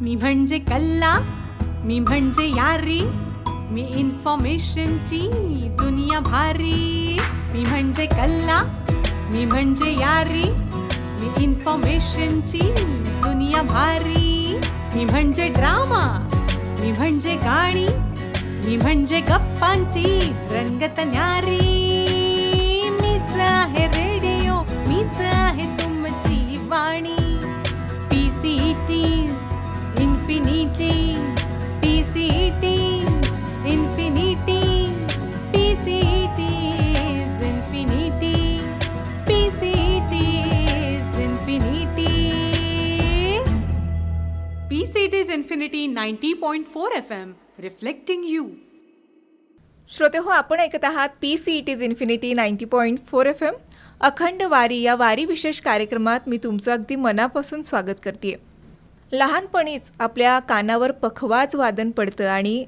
मी म्हणजे कल्ला, मी म्हणजे यारी, मी इन्फॉर्मेशनची दुनिया भारी. मी म्हणजे कल्ला, मी म्हणजे यारी, मी इन्फॉर्मेशनची दुनिया भारी. मी म्हणजे ड्रामा, मी म्हणजे गाणी, मी म्हणजे गप्पांची रंगत न्यारी. मीच आहे रेडिओ, मीच आहे तुमची वाणी. PCT's infinity, PCT's infinity, PCT's infinity, PCT's infinity. PCT's infinity 90.4 FM, reflecting you. श्रोते हो, आपण ऐकत आहात PCT's इन्फिनिटी 90.4 FM अखंड वारी. या वारी विशेष कार्यक्रमात मी तुमचं अगदी मनापासून स्वागत करते. लहानपणीच आपल्या कानावर पखवाज वादन पडतं आणि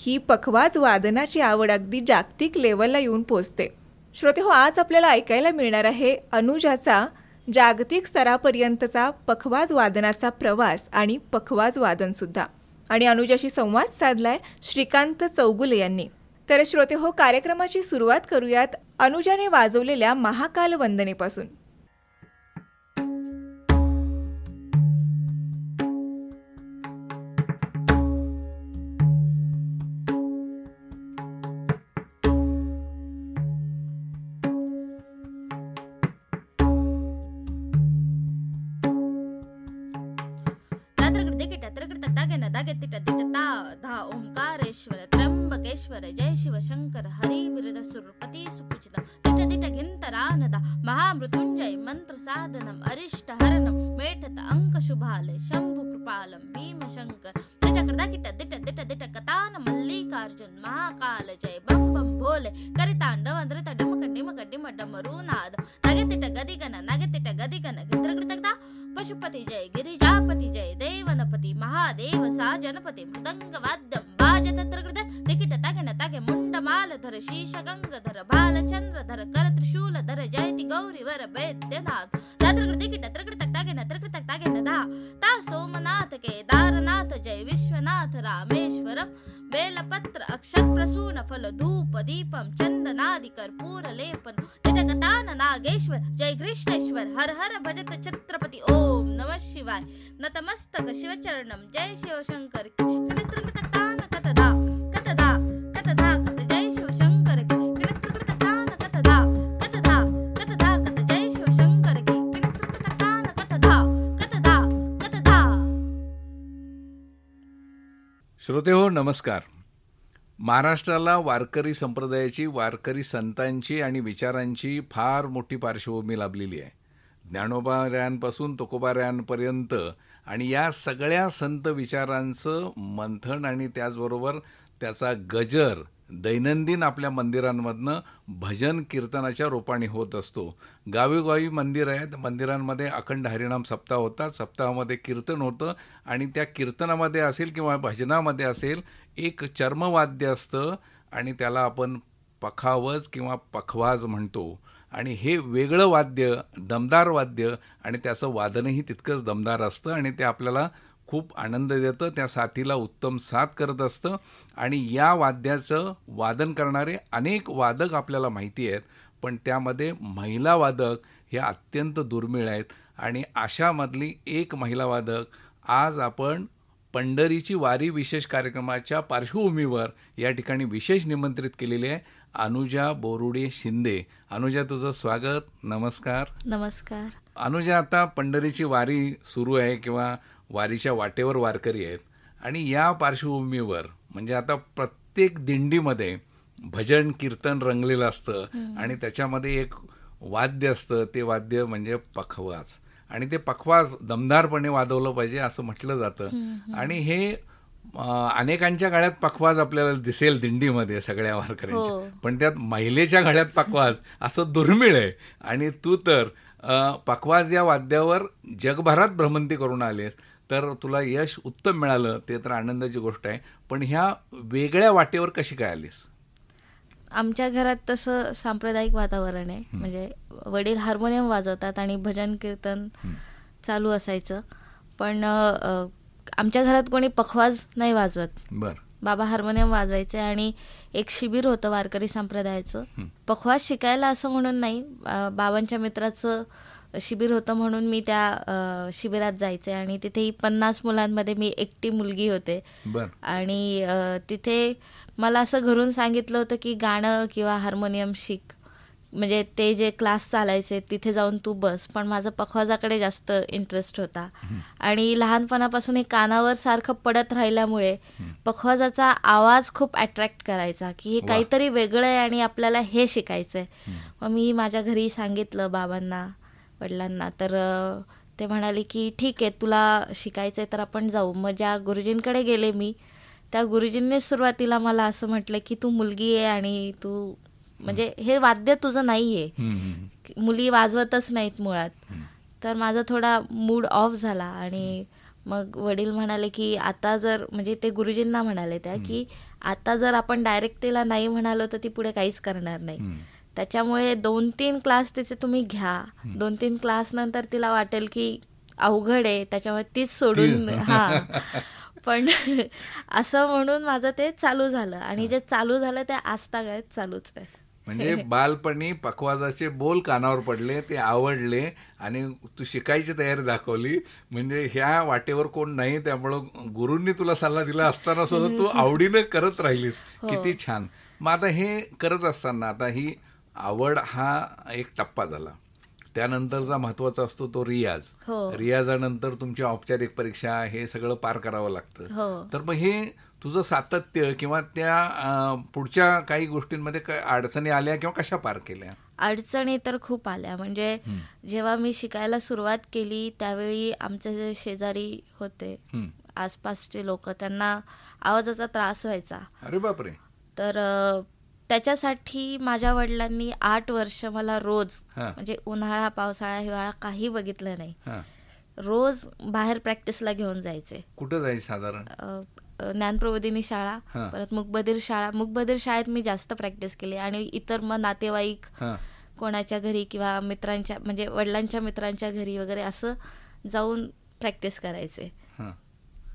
ही पखवाज वादनाची आवड अगदी जागतिक लेवलला येऊन पोचते. श्रोते हो, आज आपल्याला ऐकायला मिळणार आहे अनुजाचा जागतिक स्तरापर्यंतचा पखवाज वादनाचा प्रवास आणि पखवाज वादनसुद्धा. आणि अनुजाशी संवाद साधलाय श्रीकांत चौगुले यांनी. तर श्रोते हो, कार्यक्रमाची सुरुवात करूयात अनुजाने वाजवलेल्या महाकाल वंदनेपासून. त्र्यंबकेश्वर जय शिवशंकर हरि विरद सुरपती सुपूजितम दिट दिट गिंतरानदा महामृत्युंजय मंत्र साधनम अरिष्ट हरणम मेठत अंक शुभालय शंभु कृपालम भीमशंकर दिट कृदा किट दिट दिट दिट कतान मल्लिकार्जुन महाकाल जय बम बम भोले करितांडव नृत डमक डिमक डिम डमरुनाद नगे दिट गदिगन नगे दिट गदिगन गित्रकृतकता पशुपति जय गिरिजापति जय देवनपति महादेव साजनपति मृदंग वाद्यम बाजत त्रकृत दिकिट तगन तगे मुंडमाल धर शीश गंगधर बालचंद्र धर कर त्रिशूल धर जयति गौरी वर वैद्यनाथ तत्रकृत दिकिट त्रकृत तगन त्रकृत तगन दा ता सोमनाथ केदारनाथ जय विश्वनाथ रामेश्वरम बेलपत्र अक्षत प्रसून फल धूप दीपम चंदनादि कर्पूर लेपन तिटकतान नागेश्वर जय कृष्णेश्वर हर हर भजत छत्रपति ओम नमः शिवाय नतमस्तक शिवचरणम जय शिवशंकर किणत्रकतान कतदा कतदा कतदा कत जय शिवशंकर किणत्रकतान कतदा कतदा कतदा कत जय शिवशंकर किणत्रकतान कतदा कतदा कतदा. श्रोते हो, नमस्कार. महाराष्ट्राला वारकरी संप्रदायाची, वारकरी संतांची आणि विचारांची फार मोठी पार्श्वभूमी लाभलेली आहे. ज्ञानोबाऱ्यांपासून तुकोबाऱ्यांपर्यंत आणि या सगळ्या संत विचारांचं मंथन आणि त्याचबरोबर त्याचा गजर दैनंदिन आपल्या मंदिरांमधनं भजन कीर्तनाच्या रूपाने होत असतो. गावीगावी मंदिर आहेत, मंदिरांमध्ये अखंड हरिनाम सप्ताह होतात. सप्ताहामध्ये कीर्तन होतं आणि त्या कीर्तनामध्ये असेल किंवा भजनामध्ये असेल एक चर्मवाद्य असतं आणि त्याला आपण पखावज किंवा पखवाज म्हणतो. आणि हे वेगळं वाद्य, दमदार वाद्य, आणि त्याचं वादनही तितकंच दमदार असतं आणि ते आपल्याला खूप आनंद देतं. त्या साथीला उत्तम साथ करत असतं. आणि या वाद्याचं वादन करणारे अनेक वादक आपल्याला माहिती आहेत, पण त्यामध्ये महिला वादक हे अत्यंत दुर्मिळ आहेत. आणि अशामधली एक महिला वादक आज आपण पंढरीची वारी विशेष कार्यक्रमाच्या पार्श्वभूमीवर या ठिकाणी विशेष निमंत्रित केलेली आहे, अनुजा बोरुडे शिंदे. अनुजा, तुझं स्वागत. नमस्कार. नमस्कार. अनुजा, आता पंढरीची वारी सुरू आहे किंवा वारीच्या वाटेवर वारकरी आहेत आणि या पार्श्वभूमीवर म्हणजे आता प्रत्येक दिंडीमध्ये भजन कीर्तन रंगलेलं असतं आणि त्याच्यामध्ये एक वाद्य असतं, ते वाद्य म्हणजे पखवाज. आणि ते पखवाज दमदारपणे वाजवलं पाहिजे असं म्हटलं जातं. आणि हे अनेकांच्या गळ्यात पखवाज आपल्याला दिसेल दिंडीमध्ये सगळ्या वारकऱ्यांच्या, पण त्यात महिलेच्या गळ्यात पखवाज असं दुर्मिळ आहे. आणि तू तर पखवाज या वाद्यावर जगभरात भ्रमंती करून आलेस, तर तुला यश उत्तम मिळालं, ते तर आनंदाची गोष्ट आहे. पण ह्या वेगळ्या वाटेवर कशी काय आलीस? आमच्या घरात तसं सांप्रदायिक वातावरण आहे. म्हणजे वडील हार्मोनियम वाजवतात आणि भजन कीर्तन चालू असायचं. पण आमच्या घरात कोणी पखवाज नाही वाजवत. बर. बाबा हार्मोनियम वाजवायचे आणि एक शिबिर होतं वारकरी संप्रदायाचं. पखवाज शिकायला असं म्हणून नाही, बाबांच्या मित्राचं शिबिर होतं म्हणून मी त्या शिबिरात जायचे आणि तिथेही 50 मुलांमध्ये मी एकटी मुलगी होते. आणि तिथे मला असं घरून सांगितलं होतं की गाणं किंवा हार्मोनियम शिक, म्हणजे ते जे क्लास चालायचे तिथे जाऊन तू बस. पण माझं पखवाजाकडे जास्त इंटरेस्ट होता आणि लहानपणापासून हे कानावर सारखं पडत राहिल्यामुळे पखवाजाचा आवाज खूप अट्रॅक्ट करायचा की हे काहीतरी वेगळं आहे आणि आपल्याला हे शिकायचंय. मग मी माझ्या घरी सांगितलं बाबांना, वडिलांना, तर ते म्हणाले की ठीक आहे, तुला शिकायचंय तर आपण जाऊ. मग ज्या गुरुजींकडे गेले मी, त्या गुरुजींनी सुरुवातीला मला असं म्हटलं की तू मुलगी आहे आणि तू म्हणजे हे वाद्य तुझं नाहीये, मुली वाजवतच नाहीत मुळात. तर माझा थोडा मूड ऑफ झाला आणि मग वडील म्हणाले की आता जर, म्हणजे ते गुरुजींना म्हणाले त्या की आता जर आपण डायरेक्ट तिला नाही म्हणालो तर ती पुढे काहीच करणार नाही. त्याच्यामुळे 2-3 क्लास तिचे तुम्ही घ्या. 2-3 क्लास नंतर तिला वाटेल की अवघड आहे, त्याच्यामुळे तीच सोडून पण असं म्हणून माझं ते चालू झालं आणि जे चालू झालं ते आजतागायत चालूच आहे. म्हणजे बालपणी पखवाजाचे बोल कानावर पडले, ते आवडले आणि तू शिकायची तयारी दाखवली. म्हणजे ह्या वाटेवर कोण नाही, त्यामुळं गुरूंनी तुला सल्ला दिला असताना सुद्धा तू आवडीनं करत राहिलीस. किती छान. मग आता हे करत असताना आता ही आवड हा एक टप्पा झाला, त्यानंतरचा महत्वाचा असतो तो रियाज. रियाजानंतर तुमची औपचारिक परीक्षा, हे सगळं पार करावं लागतं. तर मग हे तुझं सातत्य किंवा त्या पुढच्या काही गोष्टींमध्ये काय अडचणी आल्या किंवा कशा पार केल्या? अडचणी तर खूप आल्या. म्हणजे जेव्हा मी शिकायला सुरुवात केली त्यावेळी आमचे जे शेजारी होते, आसपासचे लोक, त्यांना आवाजाचा त्रास व्हायचा. अरे बापरे. तर त्याच्यासाठी माझ्या वडिलांनी 8 वर्ष मला रोज, म्हणजे उन्हाळा, पावसाळा, हिवाळा काही बघितलं नाही, रोज बाहेर प्रॅक्टिसला घेऊन जायचे. कुठं जायचे साधारण? ज्ञानप्रबोधिनी शाळा, परत मुकबधीर शाळा. मुकबधीर शाळेत मी जास्त प्रॅक्टिस केली आणि इतर मग नातेवाईक कोणाच्या घरी किंवा मित्रांच्या, म्हणजे वडिलांच्या मित्रांच्या घरी वगैरे असं जाऊन प्रॅक्टिस करायचे.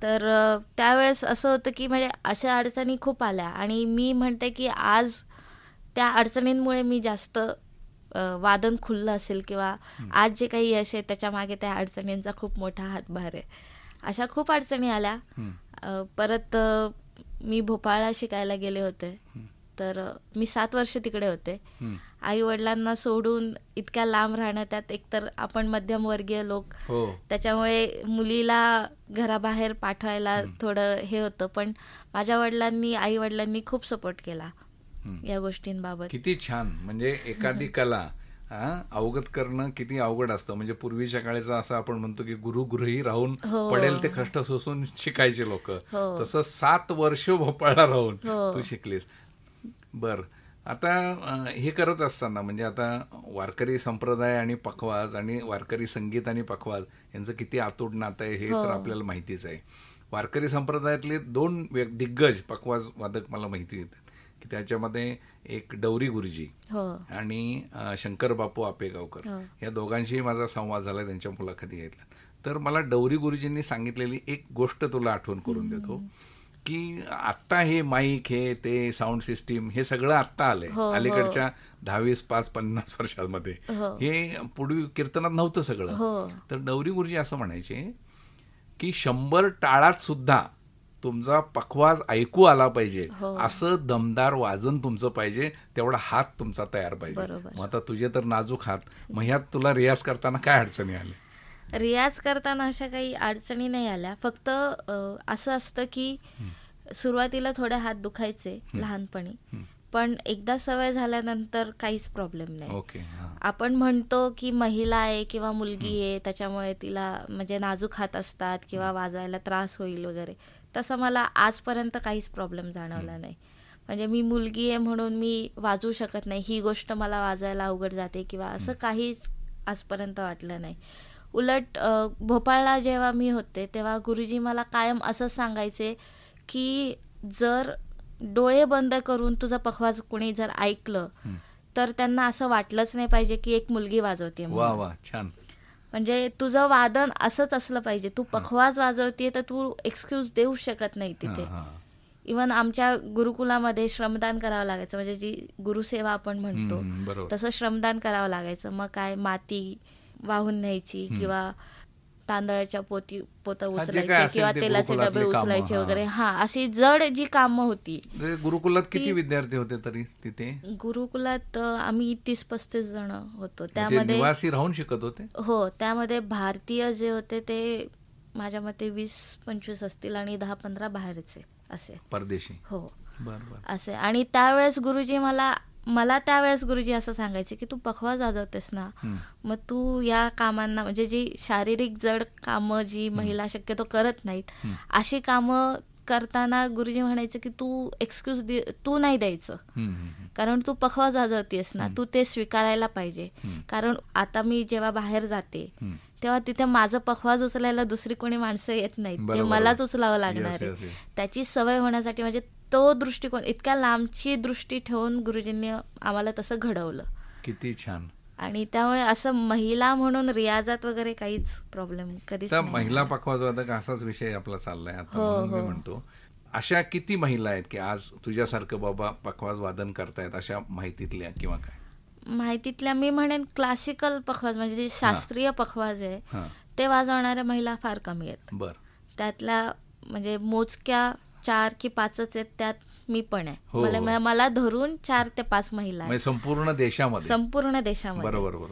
तर त्यावेळेस असं होतं की म्हणजे अशा अडचणी खूप आल्या आणि मी म्हणते की आज त्या अडचणींमुळे मी जास्त वादन खुललं असेल किंवा आज जे काही यश आहे त्याच्या मागे त्या अडचणींचा खूप मोठा हातभार आहे. अशा खूप अडचणी आल्या. परत मी भोपाळला शिकायला गेले होते, तर मी 7 वर्ष तिकडे होते. आई वडिलांना सोडून इतक्या लांब राहणं, त्यात एकतर आपण मध्यमवर्गीय लोक, त्याच्यामुळे मुलीला घराबाहेर पाठवायला थोडं हे होतं. पण माझ्या वडिलांनी, आई वडिलांनी खूप सपोर्ट केला या गोष्टींबाबत. किती छान. म्हणजे एखादी कला अवगत करणं किती अवघड असतं. म्हणजे पूर्वीच्या काळाचं असं आपण म्हणतो की गुरुही राहून पडेल ते कष्ट सोसून शिकायचे लोक, तसं 7 वर्ष भोपाळला राहून तू शिकलीस. बर. आता हे करत असताना म्हणजे आता वारकरी संप्रदाय आणि पखवाज आणि वारकरी संगीत आणि पखवाज यांचं किती अतूट नातं आहे हे तर आपल्याला माहितीच आहे. वारकरी संप्रदायातले 2 दिग्गज पखवाज वादक मला माहिती येतात की त्याच्यामध्ये एक डवरी गुरुजी आणि शंकर बापू आपेगावकर, या दोघांशीही माझा संवाद झाला त्यांच्या मुलाखती घेतल्या. तर मला डवरी गुरुजींनी सांगितलेली एक गोष्ट तुला आठवण करून देतो की आत्ता हे माईक, हे ते साऊंड सिस्टीम, हे सगळं आत्ता आलंय अलीकडच्या 10-20-50 वर्षांमध्ये. हे पूर्वी कीर्तनात नव्हतं सगळं. तर डवरी गुरुजी असं म्हणायचे की 100 टाळात सुद्धा तुमचा पखवाज ऐकू आला पाहिजे, असं दमदार वाजन तुमचं पाहिजे, तेवढा हात तुमचा तयार पाहिजे. मग आता तुझे तर नाजूक हात, मग ह्यात तुला रियाज करताना काय अडचणी आल्या? रियाज करताना अशा काही अडचणी नाही आल्या. फक्त असं असतं की सुरुवातीला थोडे हात दुखायचे लहानपणी, पण एकदा सवय झाल्यानंतर काहीच प्रॉब्लेम नाही. आपण म्हणतो की महिला आहे किंवा मुलगी आहे त्याच्यामुळे तिला म्हणजे नाजूक हात असतात किंवा वाजवायला त्रास होईल वगैरे, तसं मला आजपर्यंत काहीच प्रॉब्लेम जाणवला नाही. म्हणजे मी मुलगी आहे म्हणून मी वाजवू शकत नाही, ही गोष्ट मला वाजवायला अवघड जाते किंवा असं काहीच आजपर्यंत वाटलं नाही. उलट भोपाळला जेव्हा मी होते तेव्हा गुरुजी मला कायम असं सांगायचे की जर डोळे बंद करून तुझा पखवाज कोणी जर ऐकलं तर त्यांना असं वाटलंच नाही पाहिजे की एक मुलगी वाजवते. वा वा, छान. म्हणजे तुझं वादन असंच असलं पाहिजे. तू पखवाज वाजवते तर तू एक्सक्यूज देऊ शकत नाही तिथे. इवन आमच्या गुरुकुलामध्ये श्रमदान करावं लागायचं, म्हणजे जी गुरुसेवा आपण म्हणतो तसं श्रमदान करावं लागायचं. मग काय माती वाहून न्यायची किंवा तांदळाच्या पोतं उचलायचे किंवा तेलाचे डबे उचलायचे वगैरे, अशी जड जी कामं होती. गुरुकुलात किती विद्यार्थी होते तरी तिथे? गुरुकुलात आम्ही 30-35 जण होतो. त्यामध्ये निवासी राहून शिकत होते? हो, त्यामध्ये भारतीय जे होते ते माझ्या मते 20-25 असतील आणि 10-15 बाहेरचे असे परदेशी. हो बरोबर असे. आणि त्यावेळेस गुरुजी मला त्यावेळेस गुरुजी असं सांगायचे की तू पखवाज वाजवतेस ना, मग तू या कामांना, म्हणजे जी शारीरिक जड कामं जी महिला शक्यतो करत नाहीत अशी कामं करताना गुरुजी म्हणायचे की तू एक्सक्यूज तू नाही द्यायचं, कारण तू पखवाज वाजवतेस ना, तू ते स्वीकारायला पाहिजे. कारण आता मी जेव्हा बाहेर जाते तेव्हा तिथे माझं पखवाज उचलायला दुसरी कोणी माणसं येत नाहीत, ते मलाच उचलावं लागणार आहे. त्याची सवय होण्यासाठी म्हणजे तो दृष्टिकोन, इतक्या लांबची दृष्टी ठेवून गुरुजींनी आम्हाला तसं घडवलं. किती छान. आणि त्यामुळे असं महिला म्हणून रियाजात वगैरे काहीच प्रॉब्लेम कधीच नाही. महिला पखवाजवादक असाच विषय आपला चाललाय आता, म्हणून मी म्हणतो अशा किती महिला आहेत की आज तुझ्यासारखं बाबा पखवाज वादन करतायत, अशा माहितीतल्या किंवा काय? माहितीतल्या मी म्हणेन क्लासिकल पखवाज, म्हणजे जे शास्त्रीय पखवाज आहे ते वाजवणाऱ्या महिला फार कमी आहेत. बरं. त्यातल्या म्हणजे मोजक्या 4 की 5 आहेत, त्यात मी पण आहे. मला धरून 4 ते 5 महिला आहेत संपूर्ण देशामध्ये. बरोबर.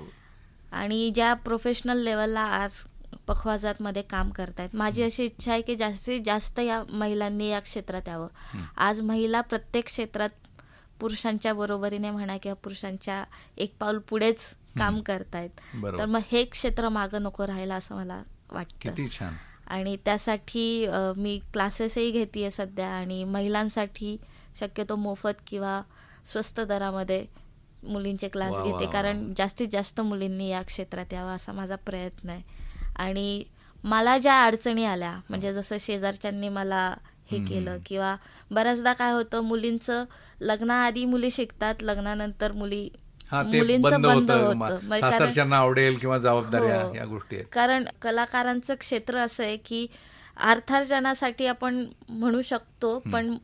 आणि ज्या प्रोफेशनल लेवलला आज पखवाजात मध्ये काम करतायत, माझी अशी इच्छा आहे की जास्तीत जास्त या महिलांनी या क्षेत्रात यावं. आज महिला प्रत्येक क्षेत्रात पुरुषांच्या बरोबरीने म्हणा किंवा पुरुषांच्या एक पाऊल पुढेच काम करतायत. तर मग हे क्षेत्र मागं नको राहायला असं मला वाटतं. किती छान. आणि त्यासाठी मी क्लासेसही घेते सध्या, आणि महिलांसाठी शक्यतो मोफत किंवा स्वस्त दरामध्ये मुलींचे क्लास घेते, कारण जास्तीत जास्त मुलींनी या क्षेत्रात यावं असा माझा प्रयत्न आहे. आणि मला ज्या अडचणी आल्या, म्हणजे जसं शेजारच्यांनी मला हे केलं, किंवा बऱ्याचदा काय होतं, मुलींचं लग्नाआधी मुली शिकतात, लग्नानंतर मुलींचं बंद होतं, सासरच्यांना आवडेल किंवा जबाबदाऱ्या या गोष्टी आहेत. कारण कलाकारांचं क्षेत्र असं आहे की अर्थार्जनासाठी आपण म्हणू शकतो, पण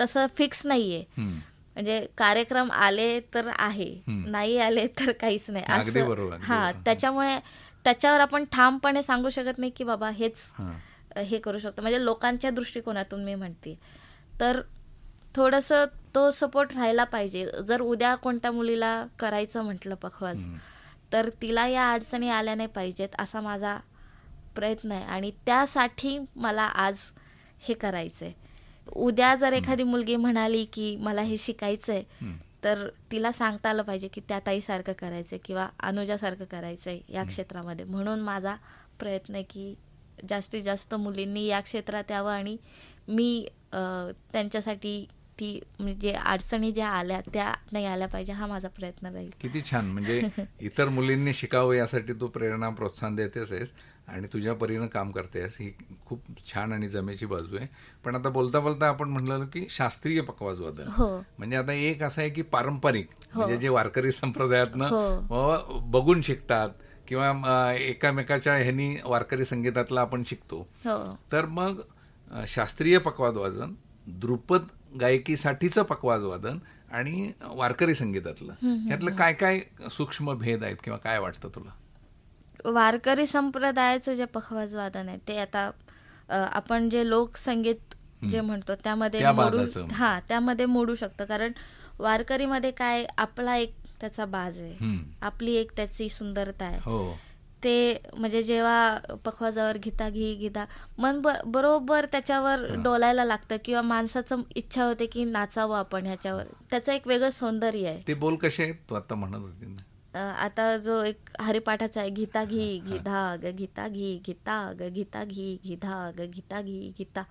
तसं फिक्स नाहीये. म्हणजे कार्यक्रम आले तर आहे, नाही आले तर काहीच नाही असं. त्याच्यामुळे त्याच्यावर आपण ठामपणे सांगू शकत नाही की बाबा हेच हे करू शकतो. म्हणजे लोकांच्या दृष्टिकोनातून मी म्हणते तर थोडंसं तो सपोर्ट राहायला पाहिजे. जर उद्या कोणत्या मुलीला करायचं म्हटलं पखवाज, तर तिला या अडचणी आल्या नाही पाहिजेत असा माझा प्रयत्न आहे. आणि त्यासाठी मला आज हे करायचंय. उद्या जर एखादी मुलगी म्हणाली की मला हे शिकायचंय, तर तिला सांगता आलं पाहिजे की त्या ताईसारखं करायचंय किंवा अनुजासारखं करायचंय या क्षेत्रामध्ये. म्हणून माझा प्रयत्न आहे की जास्तीत जास्त मुलींनी या क्षेत्रात यावं, आणि मी त्यांच्यासाठी ती म्हणजे अडचणी ज्या आल्या त्या नाही आल्या पाहिजे, हा माझा प्रयत्न राहील. किती छान. म्हणजे इतर मुलींनी शिकावं यासाठी तू प्रेरणा प्रोत्साहन देतेस आणि तुझ्या परीनं काम करतेस, ही खूप छान आणि जमेची बाजू आहे. पण आता बोलता बोलता आपण म्हणलं की शास्त्रीय पखवाज वादन, म्हणजे आता एक असं आहे की पारंपरिक, म्हणजे जे वारकरी संप्रदायातनं बघून शिकतात किंवा एकामेकाच्या ह्यांनी वारकरी संगीतातला आपण शिकतो. तर मग शास्त्रीय पखवाज वादन, द्रुपद गायकीसाठीचं पखवाज वादन आणि वारकरी संगीतातलं, ह्यातलं काय काय सूक्ष्म भेद आहेत किंवा काय वाटतं तुला? वारकरी संप्रदायाचं जे पखवाज वादन आहे ते आता आपण जे लोकसंगीत जे म्हणतो त्यामध्ये मोडू शकतं. कारण वारकरीमध्ये काय आपला एक त्याचा बाज आहे, आपली एक त्याची सुंदरता आहे. ते म्हणजे जेव्हा पखवाजावर गीता मन बरोबर त्याच्यावर डोलायला लागतं, किंवा माणसाचं इच्छा होते की नाचावं आपण ह्याच्यावर. त्याचं एक वेगळं सौंदर्य आहे. ते बोल कसे आहेत तू आता म्हणत होती ना? आता जो एक हरिपाठाचा आहे, गीता घी गीधा ग गीता घी गीता ग गीता घी गीधा ग गीता घी गीता.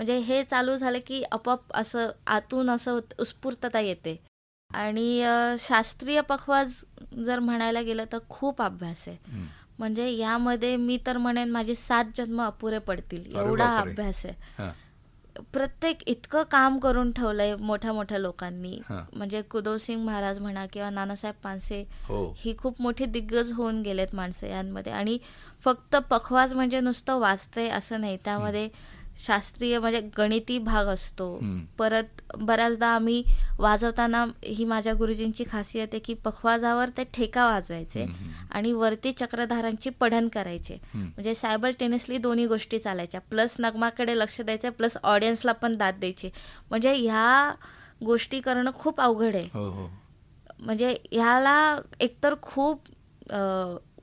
म्हणजे हे चालू झालं की आपोआप असं आतून असं उत्स्फूर्तता येते. आणि शास्त्रीय पखवाज जर म्हणायला गेलं तर खूप अभ्यास आहे. म्हणजे यामध्ये मी तर म्हणेन माझे 7 जन्म अपुरे पडतील एवढा अभ्यास आहे. प्रत्येक इतकं काम करून ठेवलंय मोठ्या मोठ्या लोकांनी. म्हणजे कुदो सिंग महाराज म्हणा किंवा नानासाहेब पानसे, ही खूप मोठी दिग्गज होऊन गेलेत माणसं यांमध्ये. आणि फक्त पखवाज म्हणजे नुसतं वाजतंय असं नाही, त्यामध्ये शास्त्रीय म्हणजे गणिती भाग असतो. परत बऱ्याचदा आम्ही वाजवताना, ही माझ्या गुरुजींची खासियत आहे की पखवाजावर ते ठेका वाजवायचे आणि वरती चक्रधारांची पठण करायचे. म्हणजे सायमल्टेनियसली दोन्ही गोष्टी चालायच्या, प्लस नगमाकडे लक्ष द्यायचं, प्लस ऑडियन्सला पण दाद द्यायची. म्हणजे ह्या गोष्टी करणं खूप अवघड आहे. म्हणजे ह्याला एकतर खूप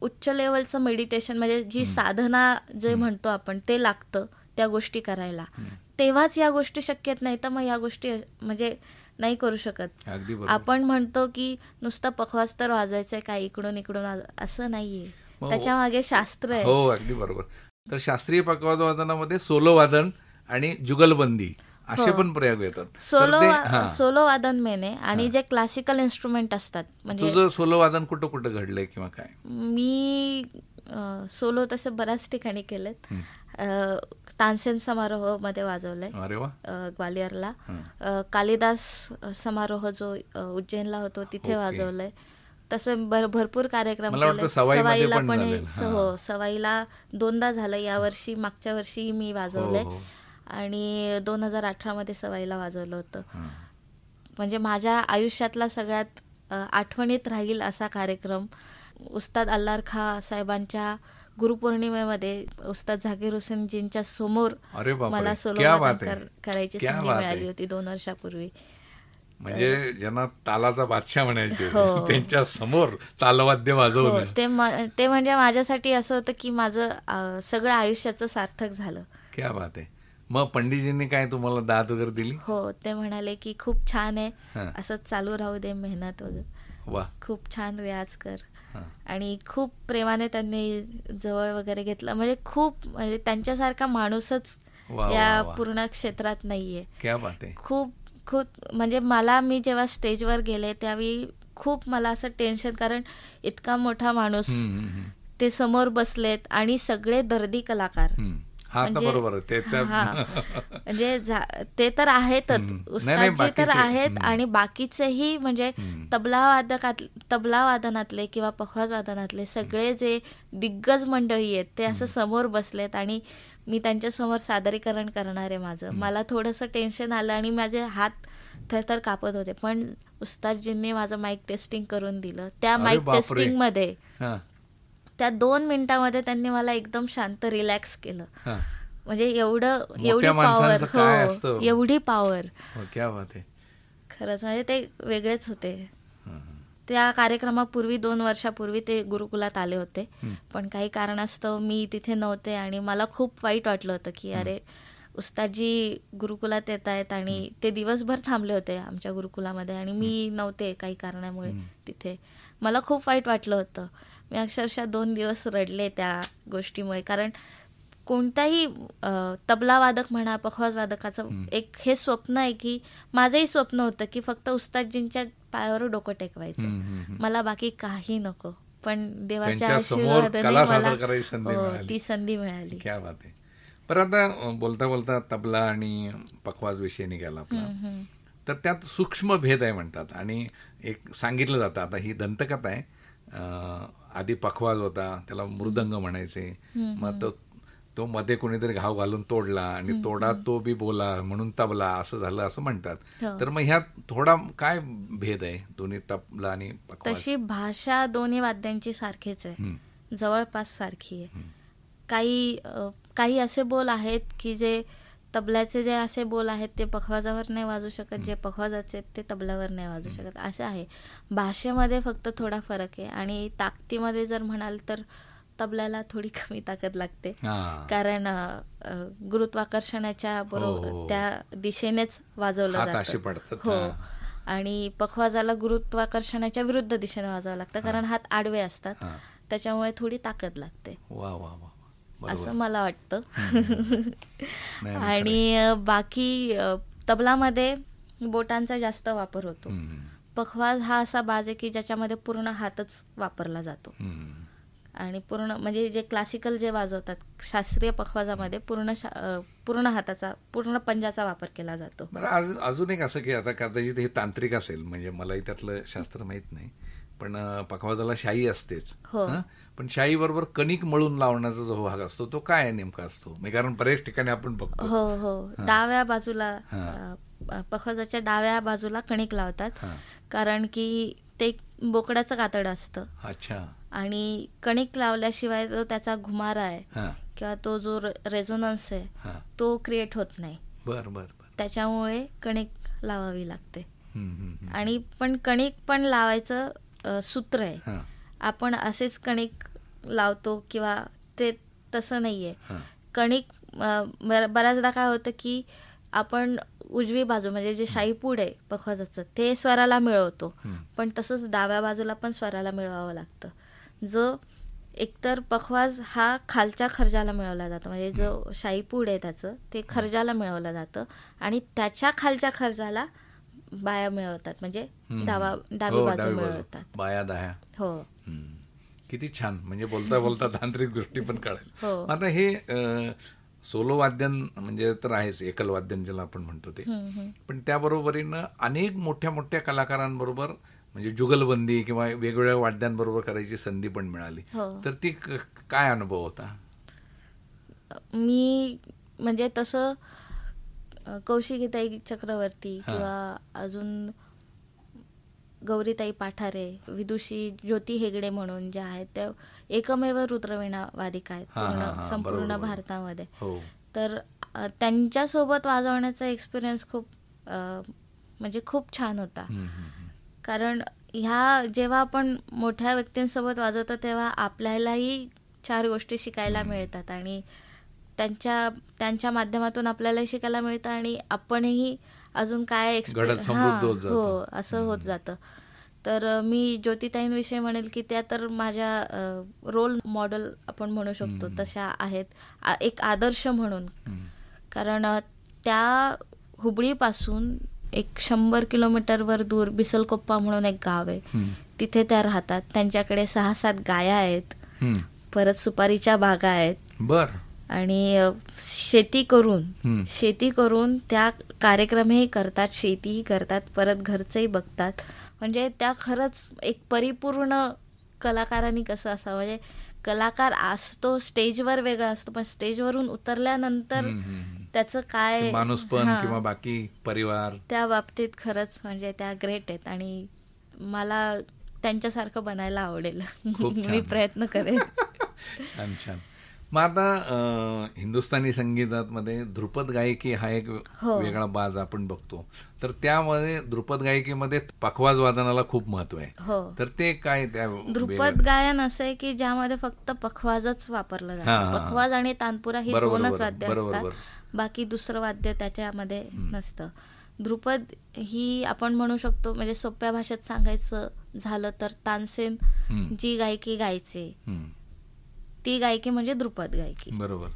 उच्च लेवलचं मेडिटेशन, म्हणजे जी साधना जे म्हणतो आपण, ते लागतं त्या गोष्टी करायला. तेव्हाच या गोष्टी शक्य नाही, तर मग या गोष्टी म्हणजे नाही करू शकत. आपण म्हणतो की नुसतं पखवाज तर वाजायचंय, काय इकडून इकडून असं नाहीये, त्याच्या मागे शास्त्र आहे. हो, अगदी बरोबर. तर शास्त्रीय पखवाज वादनामध्ये सोलो वादन आणि जुगलबंदी असे पण प्रयोग येतात. सोलो वादन मेन आहे. आणि जे क्लासिकल इन्स्ट्रुमेंट असतात, म्हणजे तुझं सोलो वादन कुठं कुठं घडलंय किंवा काय? मी सोलो तसे बऱ्याच ठिकाणी केलेत. तानसेन समारोह मध्ये वाजवलंय ग्वालियरला. कालिदास समारोह जो उज्जैनला होतो तिथे वाजवलंय. तसं भरपूर कार्यक्रम केले. सवाईला पण, हो, सवाईला 2दा झालं. यावर्षी, मागच्या वर्षी मी वाजवलंय आणि 2018 मध्ये सवाईला वाजवलं होतं. म्हणजे माझ्या आयुष्यातला सगळ्यात आठवणीत राहील असा कार्यक्रम. उस्ताद अल्लार खा साहेबांच्या गुरुपौर्णिमेमध्ये उस्ताद झाकीर हुसेनजींच्या समोर मला सोलो वादन करायची संधी मिळाली होती 2 वर्षापूर्वी. म्हणजे ज्यांना तालाचा बादशाह म्हणायचे त्यांच्या समोर तालवाद्य वाजवलं, ते म्हणजे माझ्यासाठी असं होतं की माझं सगळं आयुष्याचं सार्थक झालं. क्या बात आहे. मग पंडितजींनी काय तुम्हाला दाद वगैरे दिली? हो, ते म्हणाले की खूप छान आहे, असंच चालू राहू दे मेहनत वगैरे, खूप छान रियाज कर. आणि खूप प्रेमाने त्यांनी जवळ वगैरे घेतलं. म्हणजे खूप, म्हणजे त्यांच्यासारखा माणूसच या पूर्ण क्षेत्रात नाहीये. क्या बात आहे. खूप खूप म्हणजे मी जेव्हा स्टेजवर गेले त्यावेळी खूप मला असं टेन्शन, कारण इतका मोठा माणूस ते समोर बसलेत आणि सगळे दर्दी कलाकार. म्हणजे ते तर आहेतच, उस्तादजी तर आहेत, आणि बाकीचेही म्हणजे तबला वादनातले किंवा पखवाज वादनातले सगळे जे दिग्गज मंडळी आहेत ते असं समोर बसलेत आणि मी त्यांच्या समोर सादरीकरण करणार आहे माझं. मला थोडंसं टेन्शन आलं आणि माझे हात थरथर कापत होते, पण उस्तादजींनी माझं माईक टेस्टिंग करून दिलं. त्या माईक टेस्टिंग मध्ये त्या 2 मिनिटांमध्ये त्यांनी मला एकदम शांत रिलॅक्स केलं. म्हणजे एवढी पॉवर, एवढी पॉवर, खरंच म्हणजे ते वेगळेच होते. त्या कार्यक्रमापूर्वी 2 वर्षापूर्वी ते गुरुकुलात आले होते, पण काही कारणास्तव मी तिथे नव्हते आणि मला खूप वाईट वाटलं होतं की अरे उस्तादजी गुरुकुलात येत आहेत आणि ते दिवसभर थांबले होते आमच्या गुरुकुलामध्ये आणि मी नव्हते काही कारणामुळे तिथे. मला खूप वाईट वाटलं होतं. मी अक्षरशः 2 दिवस रडले त्या गोष्टीमुळे, कारण कोणताही तबलावादक म्हणा, पखवाज वादकाचं एक हे स्वप्न आहे की माझंही स्वप्न होतं की फक्त उस्तादजींच्या पायावर डोकं टेकवायचं, मला बाकी काही नको. पण देवाच्या आशीर्वादाने मला ती संधी मिळाली. क्या बात आहे. पण आता बोलता बोलता तबला आणि पखवाज विषय निघाला आपला, तर त्यात सूक्ष्म भेद आहे म्हणतात आणि एक सांगितलं जातं. आता ही दंतकथा आहे. आधी पखवाज होता, त्याला मृदंग म्हणायचे, मग तो मध्ये कोणीतरी घाव घालून तोडला आणि तोडा तो बी बोला म्हणून तबला असं झालं असं म्हणतात. तर मग ह्यात थोडा काय भेद आहे दोन्ही तबला आणि पखवाज? तशी भाषा दोन्ही वाद्यांची सारखीच आहे, जवळपास सारखी आहे. काही असे बोल आहेत की जे तबल्याचे जे असे बोल आहेत ते पखवाजावर नाही वाजू शकत, जे पखवाजाचे ते तबल्यावर नाही वाजू शकत, असं आहे. भाषेमध्ये फक्त थोडा फरक आहे. आणि ताकदीमध्ये जर म्हणाल तर तबल्याला थोडी कमी ताकद लागते, कारण गुरुत्वाकर्षणाच्या बरोबर त्या दिशेनेच वाजवलं जातं. हो, आणि पखवाजाला गुरुत्वाकर्षणाच्या विरुद्ध दिशेने वाजवावं लागतं, कारण हात आडवे असतात, त्याच्यामुळे थोडी ताकद लागते. वा वा वा. असं मला वाटतं. नाही, आणि बाकी तबलामध्ये बोटांचा जास्त वापर होतो. पखवाज हा असा बाज आहे की ज्याच्यामध्ये पूर्ण हातच वापरला जातो. आणि पूर्ण म्हणजे जे क्लासिकल जे वाजवतात शास्त्रीय पखवाजामध्ये पूर्ण हाताचा पूर्ण पंजाचा वापर केला जातो. बरं, अजून एक असं की आता कदाचित हे तांत्रिक असेल, म्हणजे मलाही त्यातलं शास्त्र माहीत नाही, पण पखवाजाला शाई असतेच. हं? पण शाई बरोबर कणिक मळून लावण्याचा जो भाग असतो तो काय नेमका असतो? म्हणजे कारण बऱ्याच ठिकाणी आपण बघतो. हो, डाव्या बाजूला पखवाजाच्या डाव्या बाजूला कणिक लावतात, कारण की ते बोकडाचं कातड असतं. अच्छा. आणि कणिक लावल्याशिवाय जो त्याचा घुमारा आहे किंवा तो जो रेझोनन्स आहे तो क्रिएट होत नाही. बर. त्याच्यामुळे कणिक लावावी लागते. आणि पण कणिक पण लावायचं सूत्र आहे. आपण असेच कणिक लावतो किंवा ते तसं नाहीये. कणिक बऱ्याचदा काय होतं की आपण उजवी बाजू म्हणजे जे शाईपूड आहे पखवाजाचं ते स्वराला मिळवतो, पण तसंच डाव्या बाजूला पण स्वराला मिळवावं लागतं. जो एकतर पखवाज हा खालच्या खर्जाला मिळवला जातो, म्हणजे जो शाईपूड आहे त्याचं ते खर्जाला मिळवलं जातं आणि त्याच्या खालच्या खर्जाला बाया मिळवतात, म्हणजे डावी बाजू मिळवतात. बाया दह्या. हो. किती छान. म्हणजे बोलता बोलता तांत्रिक गोष्टी पण कळेल. हो. आता हे सोलो वाद्यन म्हणजे तर आहेच, एकल वाद्यन ज्याला आपण म्हणतो ते, पण त्याबरोबरीनं अनेक मोठ्या मोठ्या कलाकारांबरोबर म्हणजे जुगलबंदी किंवा वेगवेगळ्या वाद्यांबरोबर करायची संधी पण मिळाली. तर ती काय अनुभव होता? मी म्हणजे तसं कौशिकीताई चक्रवर्ती किंवा अजून गौरीताई पाठारे, विदुषी ज्योती हेगडे म्हणून ज्या आहेत त्या एकमेव रुद्रवीणा वादिका आहेत संपूर्ण भारतामध्ये. तर त्यांच्यासोबत वाजवण्याचा एक्सपिरियन्स म्हणजे खूप छान होता. कारण जेव्हा आपण मोठ्या व्यक्तींसोबत वाजवतो तेव्हा आपल्यालाही 4 गोष्टी शिकायला मिळतात आणि त्यांच्या माध्यमातून आपल्यालाही शिकायला मिळतं आणि आपणही अजून काय एक्सपिरियन्स असं होत जातं. तर मी ज्योतिताईंविषयी म्हणेल की त्या तर माझ्या रोल मॉडेल आपण म्हणू शकतो तशा आहेत, एक आदर्श म्हणून. कारण त्या हुबळीपासून 100 किलोमीटरवर दूर बिसलकोप्पा म्हणून एक गाव आहे, तिथे त्या राहतात. त्यांच्याकडे 6-7 गाया आहेत, परत सुपारीच्या बागा आहेत. बर. आणि शेती करून त्या कार्यक्रमही करतात, शेतीही करतात, परत घरचंही बघतात. म्हणजे त्या खरंच एक परिपूर्ण कलाकारांनी कसं असावं, म्हणजे कलाकार असतो स्टेजवर वेगळा असतो, पण स्टेजवरून उतरल्यानंतर त्याचं काय माणूसपण किंवा बाकी परिवार त्या बाबतीत खरंच म्हणजे त्या ग्रेट आहेत आणि मला त्यांच्यासारखं बनायला आवडेल. मी प्रयत्न करेन. छान छान. मग आता हिंदुस्थानी संगीतात मध्ये ध्रुपद गायकी हा एक वेगळा बाज आपण बघतो, तर त्यामध्ये ध्रुपद गायकीमध्ये पखवाज वादनाला खूप महत्व आहे. तर ते काय? त्या ध्रुपद गायन असं आहे की ज्यामध्ये फक्त पखवाजच वापरलं जातं. पखवाज आणि तानपुरा ही 2च वाद्य असतात, बाकी दुसरं वाद्य त्याच्यामध्ये नसतं. ध्रुपद ही आपण म्हणू शकतो म्हणजे सोप्या भाषेत सांगायचं झालं तर तानसेन जी गायकी गायचे ती गायकी म्हणजे ध्रुपद गायकी. बरोबर.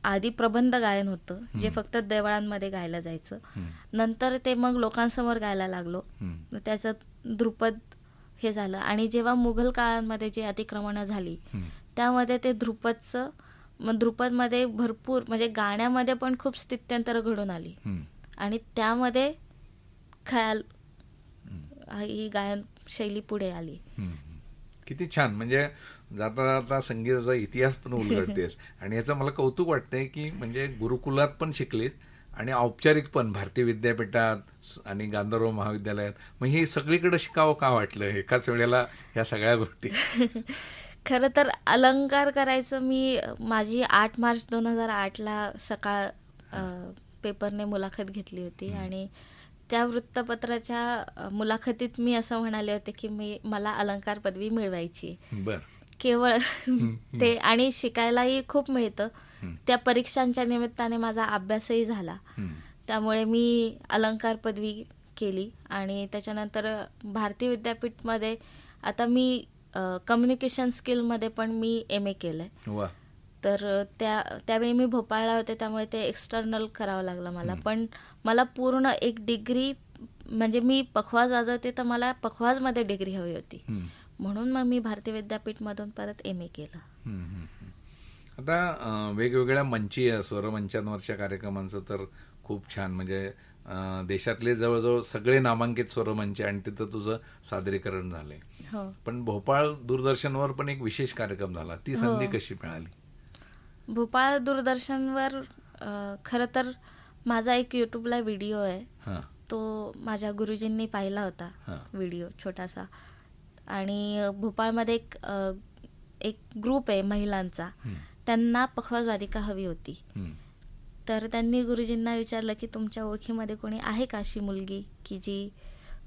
आधी प्रबंध गायन होतं जे फक्त देवळांमध्ये गायला जायचं, नंतर ते मग लोकांसमोर गायला लागलो, त्याचं ध्रुपद हे झालं. आणि जेव्हा मुघल काळांमध्ये जी अतिक्रमणं झाली त्यामध्ये ते ध्रुपदमध्ये भरपूर म्हणजे गाण्यामध्ये पण खूप स्थित्यंतर घडून आली आणि त्यामध्ये ख्याल ही गायन शैली पुढे आली. किती छान. म्हणजे जाता जाता संगीताचा इतिहास पण उलगडतेस आणि याचं मला कौतुक वाटतंय की म्हणजे गुरुकुलात पण शिकलीत आणि औपचारिक पण भारतीय विद्यापीठात आणि गांधर्व महाविद्यालयात. मग हे सगळीकडे शिकावं का वाटलं एकाच वेळेला ह्या सगळ्या गोष्टी? खरं तर अलंकार करायचं माझी 8 मार्च 2008 सकाळ पेपरने मुलाखत घेतली होती आणि त्या वृत्तपत्राच्या मुलाखतीत मी असं म्हणाले होते की मला अलंकार पदवी मिळवायची. केवळ ते आणि शिकायलाही खूप मिळतं. त्या परीक्षांच्या निमित्ताने माझा अभ्यासही झाला, त्यामुळे मी अलंकार पदवी केली. आणि त्याच्यानंतर भारतीय विद्यापीठमध्ये आता मी कम्युनिकेशन स्किलमध्ये पण मी MA केलंय. तर त्यावेळी मी भोपाळला होते, त्यामुळे ते एक्सटर्नल करावं लागलं मला. पण मला पूर्ण एक डिग्री, म्हणजे मी पखवाज वाजवते तर मला पखवाजमध्ये डिग्री हवी होती, म्हणून मग मी भारतीय विद्यापीठमधून परत MA केलं. आता वेगवेगळ्या मंचीय स्वरमंचांवरच्या कार्यक्रमांचं तर खूप छान, म्हणजे देशातले जवळजवळ सगळे नामांकित स्वरमंच आणि तिथं तुझं सादरीकरण झालंय. पण भोपाळ दूरदर्शनवर पण एक विशेष कार्यक्रम झाला, ती संधी कशी मिळाली? भोपाळ दूरदर्शनवर खरं तर माझा एक यूट्यूबला व्हिडिओ आहे, तो माझ्या गुरुजींनी पाहिला होता व्हिडिओ छोटासा. आणि भोपाळमध्ये एक ग्रुप आहे महिलांचा, त्यांना पखवाज वादिका हवी होती. तर त्यांनी गुरुजींना विचारलं की तुमच्या ओळखीमध्ये कोणी आहे का अशी मुलगी की जी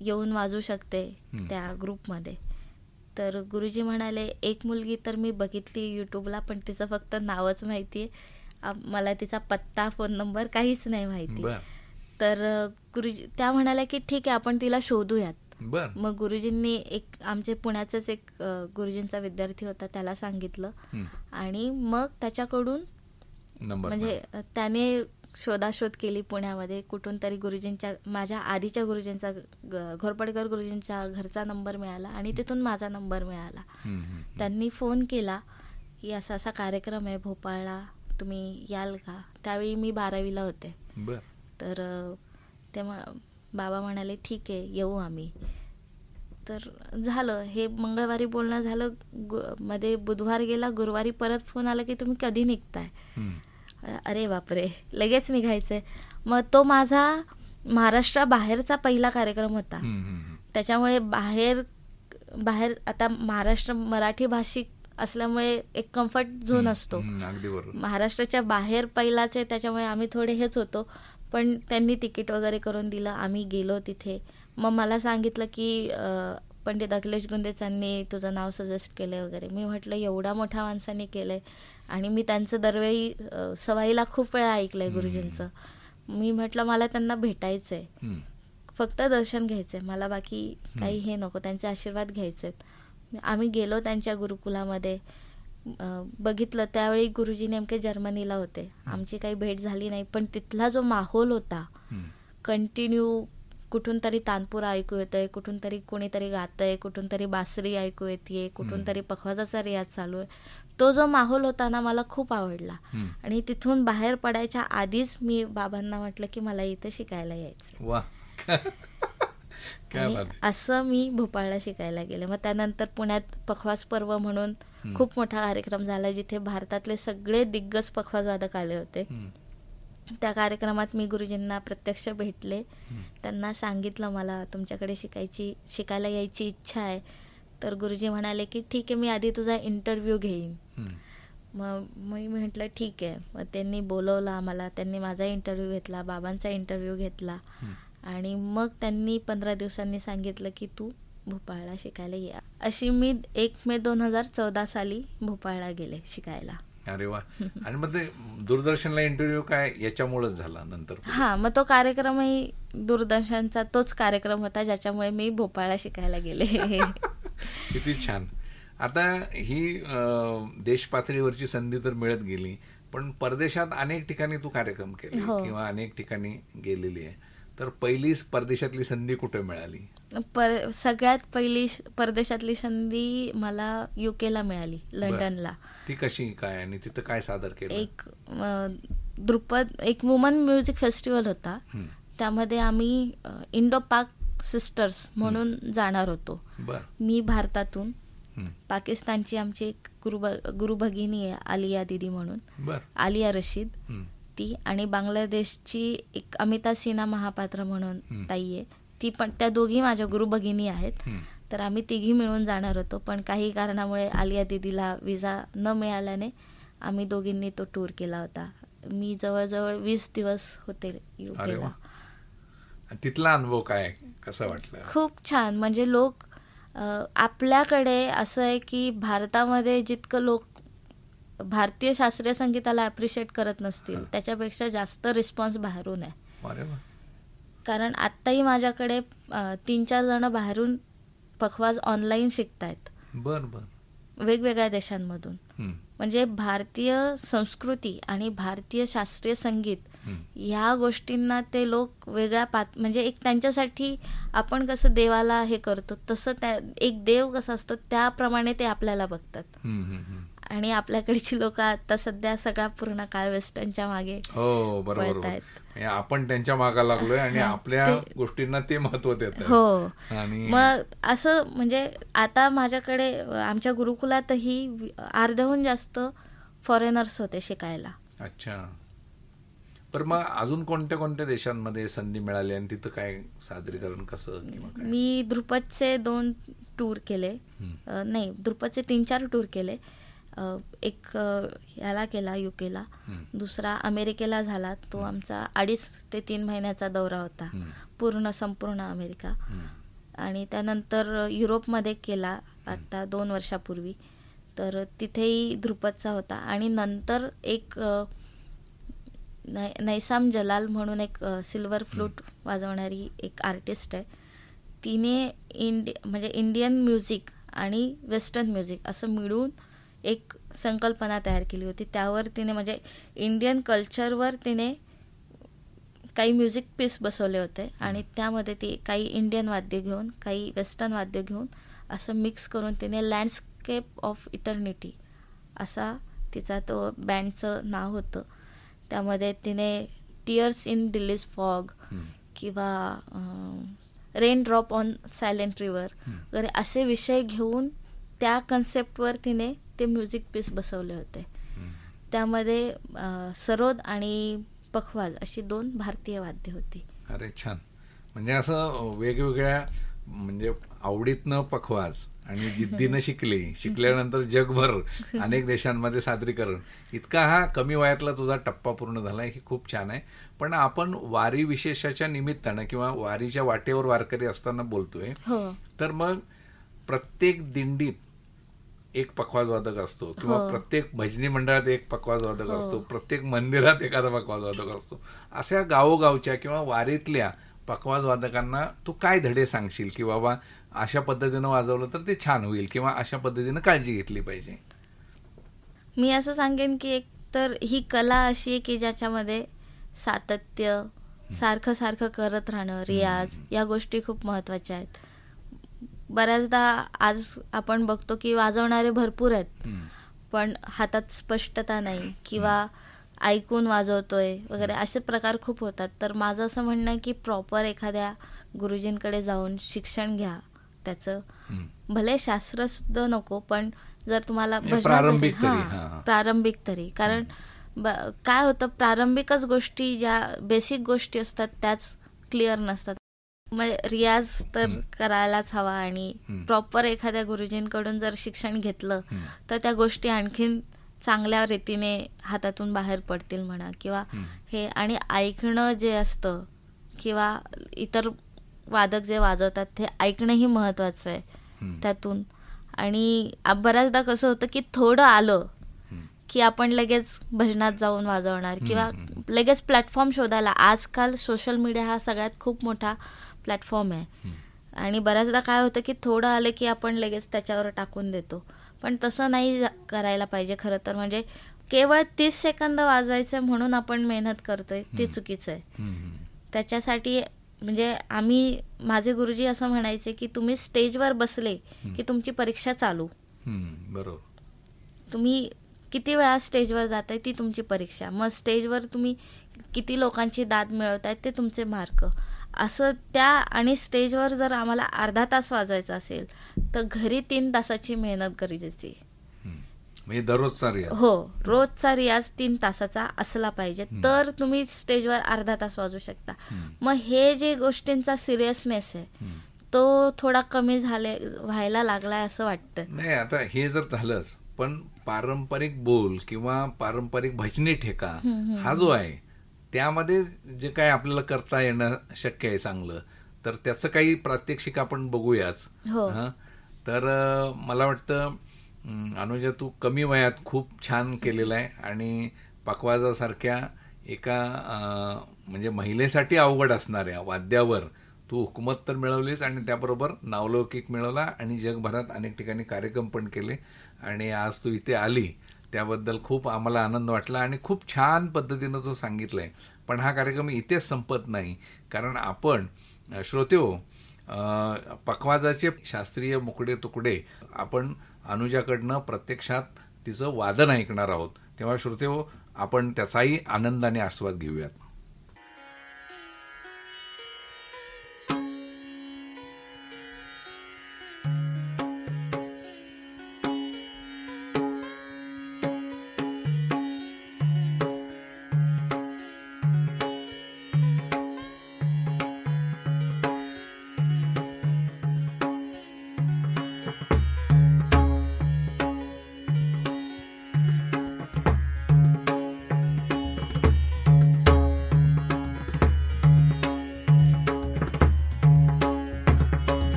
येऊन वाजू शकते त्या ग्रुपमध्ये. तर गुरुजी म्हणाले, एक मुलगी तर मी बघितली यूट्यूबला, पण तिचं फक्त नावच माहिती आहे, मला तिचा पत्ता, फोन नंबर काहीच नाही माहिती. तर गुरुजी त्या म्हणाल्या की ठीक आहे, आपण तिला शोधूयात. मग गुरुजींनी आमचे पुण्याचाच एक गुरुजींचा विद्यार्थी होता, त्याला सांगितलं. आणि मग त्याच्याकडून म्हणजे त्याने शोधाशोध केली पुण्यामध्ये, कुठून तरी गुरुजींच्या, माझ्या आधीच्या गुरुजींचा, घोरपडकर गुरुजींच्या घरचा नंबर मिळाला आणि तिथून माझा नंबर मिळाला. त्यांनी फोन केला की असा असा कार्यक्रम आहे भोपाळला, तुम्ही याल का? त्यावेळी मी 12वीला होते. तर तेव्हा बाबा म्हणाले ठीक आहे, येऊ आम्ही. तर झालं, हे मंगळवारी बोलणं झालं, मध्ये बुधवार गेला, गुरुवारी परत फोन आला की तुम्ही कधी निघताय? अरे बापरे, लगेच निघायचंय. मग तो माझा महाराष्ट्राबाहेरचा पहिला कार्यक्रम होता, त्याच्यामुळे बाहेर आता महाराष्ट्र मराठी भाषिक असल्यामुळे एक कम्फर्ट झोन असतो, महाराष्ट्राच्या बाहेर पहिलाच आहे, त्याच्यामुळे आम्ही थोडे हेच होतो. पण त्यांनी तिकीट वगैरे करून दिलं, आम्ही गेलो तिथे. मग मला सांगितलं की पंडित अखिलेश गुंदेचांनी तुझं नाव सजेस्ट केलं वगैरे. मी म्हटलं एवढा मोठ्या माणसांनी केलंय, आणि मी त्यांचं दरवेळी सवाईला खूप वेळा ऐकलंय गुरुजींचं. मी म्हटलं मला त्यांना भेटायचंय, फक्त दर्शन घ्यायचंय, मला बाकी काही हे नको, त्यांचे आशीर्वाद घ्यायचेत. आम्ही गेलो त्यांच्या गुरुकुलामध्ये, बघितलं. त्यावेळी गुरुजी नेमके जर्मनीला होते, आमची काही भेट झाली नाही. पण तिथला जो माहोल होता, कंटिन्यू कुठून तरी तानपुरा ऐकू येतंय, कुठून तरी कोणीतरी गातंय, कुठून तरी बासरी ऐकू येते, कुठून तरी पखवाजाचा रियाज चालू आहे. तो जो माहोल होता ना, मला खूप आवडला. आणि तिथून बाहेर पडायच्या आधीच मी बाबांना म्हटलं की मला इथं शिकायला यायचं. आणि असं मी भोपाळला शिकायला गेले. मग त्यानंतर पुण्यात पखवाज पर्व म्हणून खूप मोठा कार्यक्रम झाला, जिथे भारतातले सगळे दिग्गज पखवाज वादक आले होते. त्या कार्यक्रमात मी गुरुजींना प्रत्यक्ष भेटले, त्यांना सांगितलं मला तुमच्याकडे शिकायला यायची इच्छा आहे. तर गुरुजी म्हणाले की ठीक आहे, मी आधी तुझा इंटरव्ह्यू घेईन. मग मी म्हटलं ठीक आहे. मग त्यांनी बोलवलं आम्हाला, त्यांनी माझा इंटरव्ह्यू घेतला, बाबांचा इंटरव्ह्यू घेतला. आणि मग त्यांनी 15 दिवसांनी सांगितलं की तू भोपाळला शिकायला ये. अशी मी 1 मे 2014 साली भोपाळला गेले शिकायला. अरे वा. आणि मग ते दूरदर्शनला इंटरव्ह्यू काय याच्यामुळेच झाला नंतर? हा, मग तो कार्यक्रमही दूरदर्शनचा तोच कार्यक्रम होता ज्याच्यामुळे मी भोपाळला शिकायला गेले. किती छान. आता ही देश पातळीवरची संधी तर मिळत गेली, पण परदेशात अनेक ठिकाणी तू कार्यक्रम केले किंवा अनेक ठिकाणी गेलेली आहे. तर पहिली परदेशातली संधी कुठे मिळाली? सगळ्यात पहिली परदेशातली संधी मला UK ला मिळाली, लंडनला. ती कशी काय आणि तिथं काय सादर केलं? एक वुमन म्युझिक फेस्टिवल होता, त्यामध्ये आम्ही इंडो पाक सिस्टर्स म्हणून जाणार होतो. मी भारतातून, पाकिस्तानची आमची एक गुरु भगिनी आहे आलिया दिदी म्हणून, आलिया रशीद ती, आणि बांगलादेशची एक अमिता सिन्हा महापात्र म्हणून ताई आहे ती, पण त्या दोघी माझ्या गुरु भगिनी आहेत. तर आम्ही तिघी मिळून जाणार होतो, पण काही कारणामुळे आलिया दिदीला विजा न मिळाल्याने आम्ही दोघींनी तो टूर केला होता. मी जवळजवळ 20 दिवस होते UKला. तिथला अनुभव काय, कसा वाटला? खूप छान. म्हणजे लोक, आपल्याकडे असं आहे की भारतामध्ये जितकं लोक भारतीय शास्त्रीय संगीताला अप्रिशिएट करत नसतील, त्याच्यापेक्षा जास्त रिस्पॉन्स बाहेरून आहे. कारण आत्ताही माझ्याकडे 3-4 जण बाहेरून पखवाज ऑनलाईन शिकतायत, वेगवेगळ्या देशांमधून. म्हणजे भारतीय संस्कृती आणि भारतीय शास्त्रीय संगीत ह्या गोष्टींना ते लोक वेगळ्या म्हणजे एक त्यांच्यासाठी आपण कसं देवाला हे करतो तसं एक देव कसा असतो त्याप्रमाणे ते आपल्याला बघतात. आणि आपल्याकडची लोक आता सध्या सगळा पूर्ण काळ वेस्टर्नच्या मागे बरोबर, आपण त्यांच्या मागे लागलोय आणि आपल्या गोष्टींना ते महत्व देतात. हो, आणि मग असं म्हणजे आता माझ्याकडे आमच्या गुरुकुलातही अर्ध्याहून जास्त फॉरेनर्स होते शिकायला. अच्छा. पण मग अजून कोणत्या कोणत्या देशांमध्ये संधी मिळाली आणि तिथं काय सादरीकरण कसं? मी ध्रुपदचे 2 टूर केले, नाही ध्रुपदचे 3-4 टूर केले. एक याला केला युकेला, दुसरा अमेरिकेला झाला. तो आमचा 2.5 ते 3 महिन्याचा दौरा होता, संपूर्ण अमेरिका. आणि त्यानंतर युरोपमध्ये केला आता 2 वर्षापूर्वी, तर तिथेही ध्रुपदचा होता. आणि नंतर एक नैसाम जलाल म्हणून एक सिल्वर फ्लूट वाजवणारी एक आर्टिस्ट आहे. तिने म्हणजे इंडियन म्युझिक आणि वेस्टर्न म्युझिक असं मिळून एक संकल्पना तयार केली होती. त्यावर तिने म्हणजे इंडियन कल्चरवर तिने काही म्युझिक पीस बसवले होते आणि त्यामध्ये ती काही इंडियन वाद्य घेऊन काही वेस्टर्न वाद्य घेऊन असं मिक्स करून तिने लँडस्केप ऑफ इटर्निटी असा तिचा तो बँडचं नाव होतं. त्यामध्ये तिने टिअर्स इन दिल्लीज फॉग किंवा rain drop on silent river वगैरे असे विषय घेऊन त्या कन्सेप्टवर तिने ते म्युझिक पीस बसवले होते. त्यामध्ये सरोद आणि पखवाज अशी 2 भारतीय वाद्य होती. अरे छान. म्हणजे असं वेगवेगळ्या म्हणजे आवडीतनं पखवाज आणि जिद्दीनं शिकल्यानंतर जगभर अनेक देशांमध्ये सादरीकरण, इतका हा कमी वयातला तुझा टप्पा पूर्ण झाला आहे, हे खूप छान आहे. पण आपण वारी विशेषाच्या निमित्तानं किंवा वारीच्या वाटेवर वारकरी असताना बोलतोय, तर मग प्रत्येक दिंडीत एक पखवाजवादक असतो किंवा प्रत्येक भजनी मंडळात एक पखवाजवादक असतो, प्रत्येक मंदिरात एखादा पखवाजवादक असतो. अशा गावोगावच्या किंवा वारीतल्या पखवाजवादकांना तू काय धडे सांगशील की बाबा अशा पद्धतीनं वाजवलं तर ते छान होईल किंवा अशा पद्धतीनं काळजी घेतली पाहिजे? मी असं सांगेन की एक तर ही कला अशी आहे की ज्याच्यामध्ये सातत्य, सारखं सारखं करत राहणं, रियाज या गोष्टी खूप महत्त्वाच्या आहेत. बऱ्याचदा आज आपण बघतो की वाजवणारे भरपूर आहेत पण हातात स्पष्टता नाही किंवा ऐकून वाजवतोय वगैरे असे प्रकार खूप होतात. तर माझं असं म्हणणं आहे की प्रॉपर एखाद्या गुरुजींकडे जाऊन शिक्षण घ्या त्याचं. भले शास्त्र सुद्धा नको, पण जर तुम्हाला प्रारंभिक तरी, कारण काय होतं प्रारंभिकच गोष्टी ज्या बेसिक गोष्टी असतात त्याच क्लिअर नसतात. मग रियाज तर करायलाच हवा आणि प्रॉपर एखाद्या गुरुजींकडून जर शिक्षण घेतलं तर त्या गोष्टी आणखीन चांगल्या रीतीने हातातून बाहेर पडतील म्हणा किंवा हे. आणि ऐकणं जे असतं किंवा इतर वादक जे वाजवतात ते ऐकणंही महत्त्वाचं आहे त्यातून. आणि बऱ्याचदा कसं होतं की थोडं आलं की आपण लगेच भजनात जाऊन वाजवणार किंवा लगेच प्लॅटफॉर्म शोधायला. आजकाल सोशल मीडिया हा सगळ्यात खूप मोठा प्लॅटफॉर्म आहे आणि बऱ्याचदा काय होतं की थोडं आलं की आपण लगेच त्याच्यावर टाकून देतो, पण तसं नाही करायला पाहिजे. खरं तर म्हणजे केवळ 30 सेकंद वाजवायचं म्हणून आपण मेहनत करतोय ते चुकीचं आहे. त्याच्यासाठी म्हणजे माझे गुरुजी असं म्हणायचे की तुम्ही स्टेजवर बसले की तुमची परीक्षा चालू. बरोबर. तुम्ही किती वेळा स्टेजवर जाताय ती तुमची परीक्षा. मग स्टेजवर तुम्ही किती लोकांची दाद मिळवताय ते तुमचे मार्क. असं त्या आणि स्टेजवर जर आम्हाला अर्धा तास वाजवायचा असेल तर घरी 3 तासाची मेहनत गरजेची. म्हणजे दररोजचा रियाज. हो, रोजचा रियाज 3 तासाचा असला पाहिजे तर तुम्ही स्टेजवर अर्धा तास वाजवू शकता. मग हे जे गोष्टींचा सिरियसनेस आहे तो थोडा कमी व्हायला लागलाय असं वाटतं. नाही, आता हे जर झालंच पण पारंपरिक बोल किंवा पारंपरिक भजनी ठेका हा जो आहे त्यामध्ये जे काय आपल्याला करता येणं शक्य आहे चांगलं, तर त्याचं काही प्रात्यक्षिक आपण बघूयाच. तर मला वाटतं अनुजा तू कमी वयात खूप छान केलेलं आहे आणि पखवाजासारख्या एका म्हणजे महिलेसाठी अवघड असणाऱ्या वाद्यावर तू हुकूमत तर मिळवलीस आणि त्याबरोबर नावलौकिक मिळवला आणि जगभरात अनेक ठिकाणी कार्यक्रम पण केले. आणि आज तू इथे आली त्याबद्दल खूप आम्हाला आनंद वाटला आणि खूप छान पद्धतीनं तो सांगितला आहे. पण हा कार्यक्रम इथेच संपत नाही, कारण आपण श्रोतेहो पखवाजाचे शास्त्रीय मुकडे तुकडे आपण अनुजाकडनं प्रत्यक्षात तिचं वादन ऐकणार आहोत. तेव्हा श्रोतेहो, आपण त्याचाही आनंद आणि आस्वाद घेऊयात.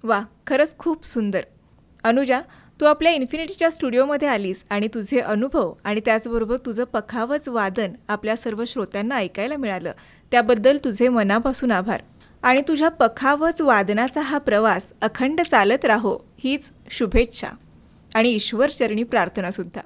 वा, खरंच खूप सुंदर. अनुजा, तू आपल्या इन्फिनिटीच्या स्टुडिओमध्ये आलीस आणि तुझे अनुभव आणि त्याचबरोबर तुझं पखावज वादन आपल्या सर्व श्रोत्यांना ऐकायला मिळालं, त्याबद्दल तुझे मनापासून आभार. आणि तुझ्या पखावज वादनाचा हा प्रवास अखंड चालत राहो हीच शुभेच्छा आणि ईश्वर चरणी प्रार्थनासुद्धा.